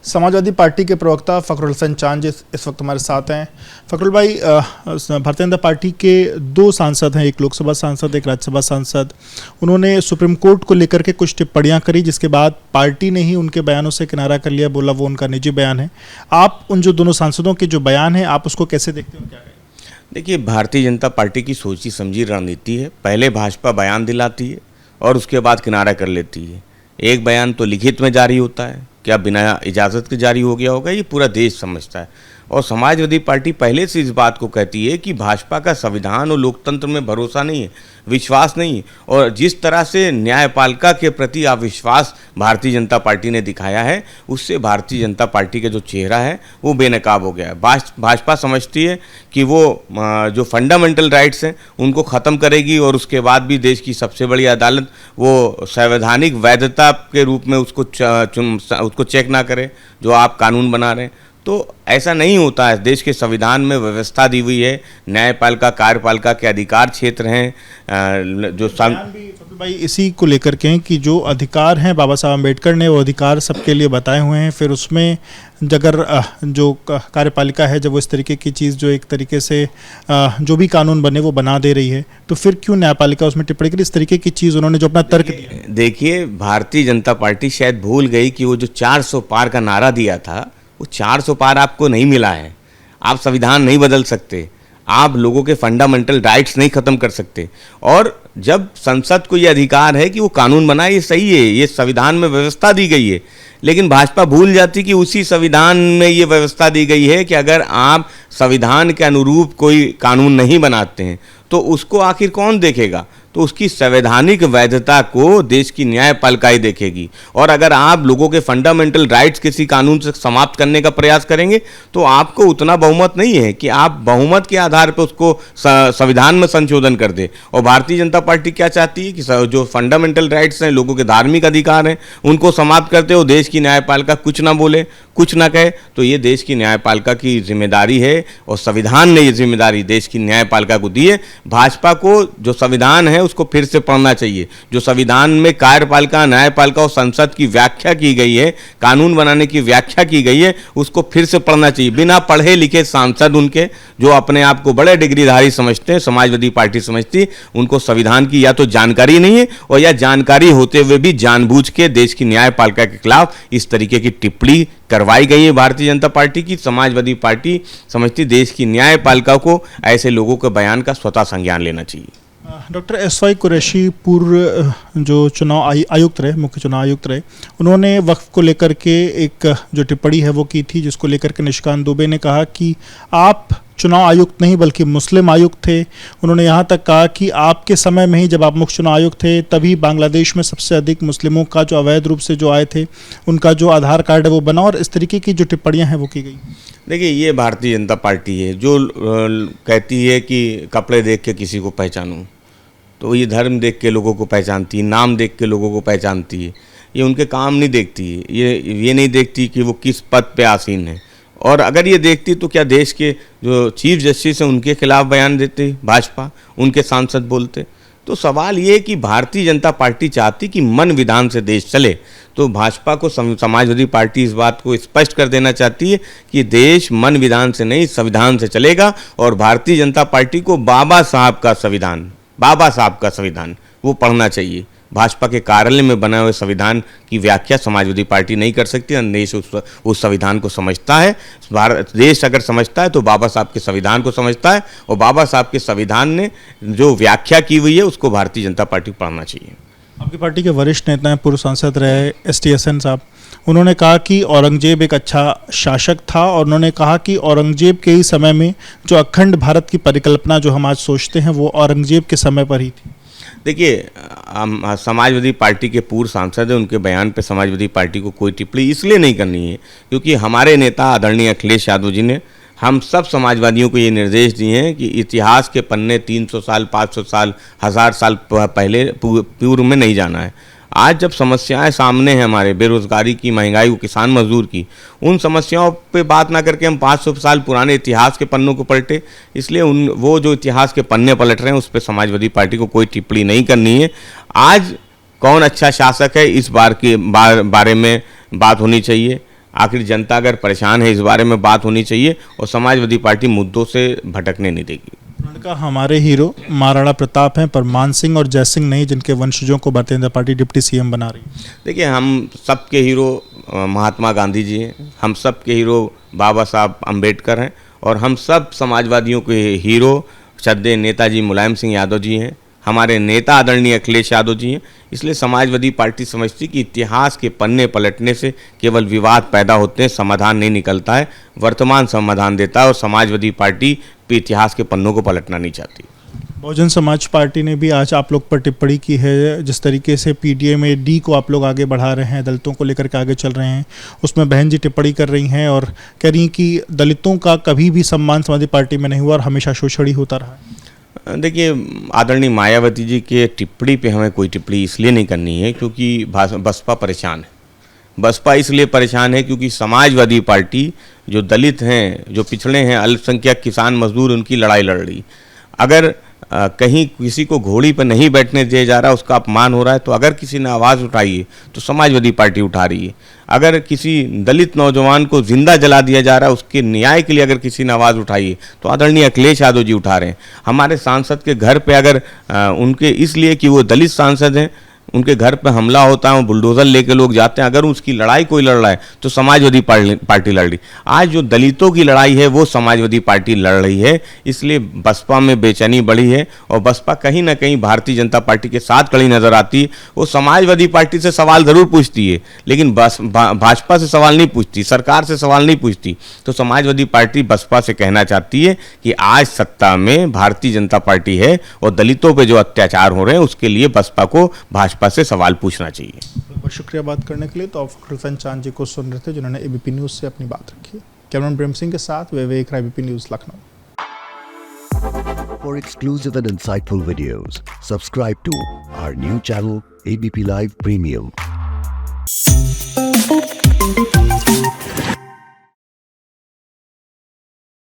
Samajwadi party के प्रवक्ता फखरुल हसन चांद इस वक्त हमारे साथ हैं। फखरुल भाई, भारतीय जनता पार्टी के दो सांसद हैं, एक लोकसभा सांसद, एक राज्यसभा सांसद। उन्होंने सुप्रीम कोर्ट को लेकर के कुछ टिप्पणियां करी, जिसके बाद पार्टी ने ही उनके बयानों से किनारा कर लिया, बोला वो उनका निजी बयान है। आप उन जो दोनों सांसदों के जो बयान है, आप उसको कैसे देखते हो, क्या कहें? देखिए, भारतीय जनता पार्टी की सोची समझी रणनीति है। पहले भाजपा बयान दिलाती है और उसके बाद किनारा कर लेती है। एक बयान तो लिखित में जारी होता है, क्या बिना इजाज़त के जारी हो गया होगा, ये पूरा देश समझता है। और समाजवादी पार्टी पहले से इस बात को कहती है कि भाजपा का संविधान और लोकतंत्र में भरोसा नहीं है, विश्वास नहीं है। और जिस तरह से न्यायपालिका के प्रति अविश्वास भारतीय जनता पार्टी ने दिखाया है, उससे भारतीय जनता पार्टी का जो चेहरा है वो बेनकाब हो गया है। भाजपा समझती है कि वो जो फंडामेंटल राइट्स हैं उनको ख़त्म करेगी और उसके बाद भी देश की सबसे बड़ी अदालत वो संवैधानिक वैधता के रूप में उसको चेक ना करे जो आप कानून बना रहे हैं। तो ऐसा नहीं होता है। देश के संविधान में व्यवस्था दी हुई है, न्यायपालिका कार्यपालिका के अधिकार क्षेत्र हैं जो भाई इसी को लेकर के हैं कि जो अधिकार हैं बाबा साहब अम्बेडकर ने वो अधिकार सबके लिए बताए हुए हैं। फिर उसमें अगर जो कार्यपालिका है, जब वो इस तरीके की चीज़ जो एक तरीके से जो भी कानून बने वो बना दे रही है, तो फिर क्यों न्यायपालिका उसमें टिप्पणी करी? इस तरीके की चीज़ उन्होंने जो अपना तर्क दिया। देखिए, भारतीय जनता पार्टी शायद भूल गई कि वो जो 400 पार का नारा दिया था, वो 400 पार आपको नहीं मिला है। आप संविधान नहीं बदल सकते, आप लोगों के फंडामेंटल राइट्स नहीं ख़त्म कर सकते। और जब संसद को ये अधिकार है कि वो कानून बनाए, ये सही है, ये संविधान में व्यवस्था दी गई है। लेकिन भाजपा भूल जाती कि उसी संविधान में ये व्यवस्था दी गई है कि अगर आप संविधान के अनुरूप कोई कानून नहीं बनाते हैं तो उसको आखिर कौन देखेगा? तो उसकी संवैधानिक वैधता को देश की न्यायपालिका ही देखेगी। और अगर आप लोगों के फंडामेंटल राइट्स किसी कानून से समाप्त करने का प्रयास करेंगे तो आपको उतना बहुमत नहीं है कि आप बहुमत के आधार पर उसको संविधान में संशोधन कर दे। और भारतीय जनता पार्टी क्या चाहती है कि जो फंडामेंटल राइट्स हैं, लोगों के धार्मिक अधिकार हैं, उनको समाप्त करते हो देश की न्यायपालिका कुछ ना बोले, कुछ ना कहे। तो ये देश की न्यायपालिका की जिम्मेदारी है और संविधान ने ये जिम्मेदारी देश की न्यायपालिका को दी है। भाजपा को जो संविधान है उसको फिर से पढ़ना चाहिए। जो संविधान में कार्यपालिका, न्यायपालिका और संसद की व्याख्या की गई है, कानून बनाने की व्याख्या की गई है, उसको फिर से पढ़ना चाहिए। बिना पढ़े लिखे सांसद उनके जो अपने आप को बड़े डिग्रीधारी समझते हैं, समाजवादी पार्टी समझती है, उनको संविधान की या तो जानकारी नहीं है और या जानकारी होते हुए भी जानबूझ के देश की न्यायपालिका के खिलाफ इस तरीके की टिप्पणी करवाई गई है। भारतीय जनता पार्टी की समाजवादी पार्टी समझती देश की न्यायपालिका को ऐसे लोगों के बयान का स्वतः संज्ञान लेना चाहिए। डॉक्टर एसवाई कुरैशी पूर्व जो चुनाव आयुक्त रहे, मुख्य चुनाव आयुक्त रहे, उन्होंने वक्फ को लेकर के एक जो टिप्पणी है वो की थी, जिसको लेकर के निशिकांत दुबे ने कहा कि आप चुनाव आयुक्त नहीं बल्कि मुस्लिम आयुक्त थे। उन्होंने यहाँ तक कहा कि आपके समय में ही, जब आप मुख्य चुनाव आयुक्त थे, तभी बांग्लादेश में सबसे अधिक मुस्लिमों का जो अवैध रूप से जो आए थे उनका जो आधार कार्ड है वो बना, और इस तरीके की जो टिप्पणियाँ हैं वो की गई। देखिए, ये भारतीय जनता पार्टी है जो कहती है कि कपड़े देख के किसी को पहचानूं, तो ये धर्म देख के लोगों को पहचानती है, नाम देख के लोगों को पहचानती है। ये उनके काम नहीं देखती है, ये नहीं देखती कि वो किस पद पे आसीन है। और अगर ये देखती तो क्या देश के जो चीफ जस्टिस हैं उनके खिलाफ बयान देते भाजपा, उनके सांसद बोलते? तो सवाल ये है कि भारतीय जनता पार्टी चाहती कि मन विधान से देश चले, तो भाजपा को समाजवादी पार्टी इस बात को स्पष्ट कर देना चाहती है कि देश मन विधान से नहीं संविधान से चलेगा। और भारतीय जनता पार्टी को बाबा साहब का संविधान वो पढ़ना चाहिए। भाजपा के कार्यालय में बने हुए संविधान की व्याख्या समाजवादी पार्टी नहीं कर सकती। देश उस संविधान को समझता है। देश अगर समझता है तो बाबा साहब के संविधान को समझता है, और बाबा साहब के संविधान ने जो व्याख्या की हुई है उसको भारतीय जनता पार्टी को पढ़ना चाहिए। आपकी पार्टी के वरिष्ठ नेता हैं, पूर्व सांसद रहे ST हसन साहब, उन्होंने कहा कि औरंगजेब एक अच्छा शासक था, और उन्होंने कहा कि औरंगजेब के ही समय में जो अखंड भारत की परिकल्पना जो हम आज सोचते हैं वो औरंगजेब के समय पर ही थी। देखिए, समाजवादी पार्टी के पूर्व सांसद हैं, उनके बयान पे समाजवादी पार्टी को कोई टिप्पणी इसलिए नहीं करनी है क्योंकि हमारे नेता आदरणीय अखिलेश यादव जी ने हम सब समाजवादियों को ये निर्देश दिए हैं कि इतिहास के पन्ने 300 साल, 500 साल, 1000 साल पहले पूर्व में नहीं जाना है। आज जब समस्याएं सामने हैं, हमारे बेरोजगारी की, महंगाई को, किसान मजदूर की, उन समस्याओं पे बात ना करके हम 500 साल पुराने इतिहास के पन्नों को पलटे। इसलिए वो जो इतिहास के पन्ने पलट रहे हैं उस पर समाजवादी पार्टी को कोई टिप्पणी नहीं करनी है। आज कौन अच्छा शासक है इस बारे में बात होनी चाहिए। आखिर जनता अगर परेशान है, इस बारे में बात होनी चाहिए और समाजवादी पार्टी मुद्दों से भटकने नहीं देगी। उन्होंने कहा हमारे हीरो महाराणा प्रताप हैं पर मान सिंह और जय सिंह नहीं, जिनके वंशजों को Bharatiya Janata party deputy CM बना रही है। देखिए, हम सबके हीरो महात्मा गांधी जी हैं, हम सबके हीरो बाबा साहब अम्बेडकर हैं और हम सब समाजवादियों के हीरो श्रद्धेय नेताजी मुलायम सिंह यादव जी हैं, हमारे नेता आदरणीय अखिलेश यादव जी हैं। इसलिए समाजवादी पार्टी समझती कि इतिहास के पन्ने पलटने से केवल विवाद पैदा होते हैं, समाधान नहीं निकलता है। वर्तमान समाधान देता है और समाजवादी पार्टी इतिहास के पन्नों को पलटना नहीं चाहती। बहुजन समाज पार्टी ने भी आज आप लोग पर टिप्पणी की है। जिस तरीके से पीडीए में डी को आप लोग आगे बढ़ा रहे हैं, दलितों को लेकर के आगे चल रहे हैं, उसमें बहन जी टिप्पणी कर रही हैं और कह रही हैं कि दलितों का कभी भी सम्मान समाजवादी पार्टी में नहीं हुआ और हमेशा शोषण ही होता रहा है। देखिए, आदरणीय मायावती जी के टिप्पणी पे हमें कोई टिप्पणी इसलिए नहीं करनी है क्योंकि बसपा परेशान है। बसपा इसलिए परेशान है क्योंकि समाजवादी पार्टी जो दलित हैं, जो पिछड़े हैं, अल्पसंख्यक किसान मजदूर, उनकी लड़ाई लड़ रही। अगर कहीं किसी को घोड़ी पर नहीं बैठने दिया जा रहा, उसका अपमान हो रहा है, तो अगर किसी ने आवाज़ उठाई है तो समाजवादी पार्टी उठा रही है। अगर किसी दलित नौजवान को जिंदा जला दिया जा रहा है, उसके न्याय के लिए अगर किसी ने आवाज़ उठाई है तो आदरणीय अखिलेश यादव जी उठा रहे हैं। हमारे सांसद के घर पे अगर उनके इसलिए कि वो दलित सांसद हैं, उनके घर पे हमला होता है, बुलडोज़र लेके लोग जाते हैं, अगर उसकी लड़ाई कोई लड़ रहा है तो समाजवादी पार्टी लड़ रही। आज जो दलितों की लड़ाई है वो समाजवादी पार्टी लड़ रही है। इसलिए बसपा में बेचैनी बढ़ी है और बसपा कहीं ना कहीं भारतीय जनता पार्टी के साथ खड़ी नजर आती है। वो समाजवादी पार्टी से सवाल ज़रूर पूछती है, लेकिन भाजपा से सवाल नहीं पूछती, सरकार से सवाल नहीं पूछती। तो समाजवादी पार्टी बसपा से कहना चाहती है कि आज सत्ता में भारतीय जनता पार्टी है और दलितों पर जो अत्याचार हो रहे हैं उसके लिए बसपा को भाजपा से सवाल पूछना चाहिए। बहुत शुक्रिया बात करने के लिए। तो आप फखरुल हसन चांद जी को सुन रहे थे, जिन्होंने एबीपी न्यूज़ से अपनी बात रखी। कैमरामैन प्रेम सिंह के साथ Vivek Rai, ABP News Lucknow. For exclusive and insightful videos, subscribe to our new channel ABP Live Premium.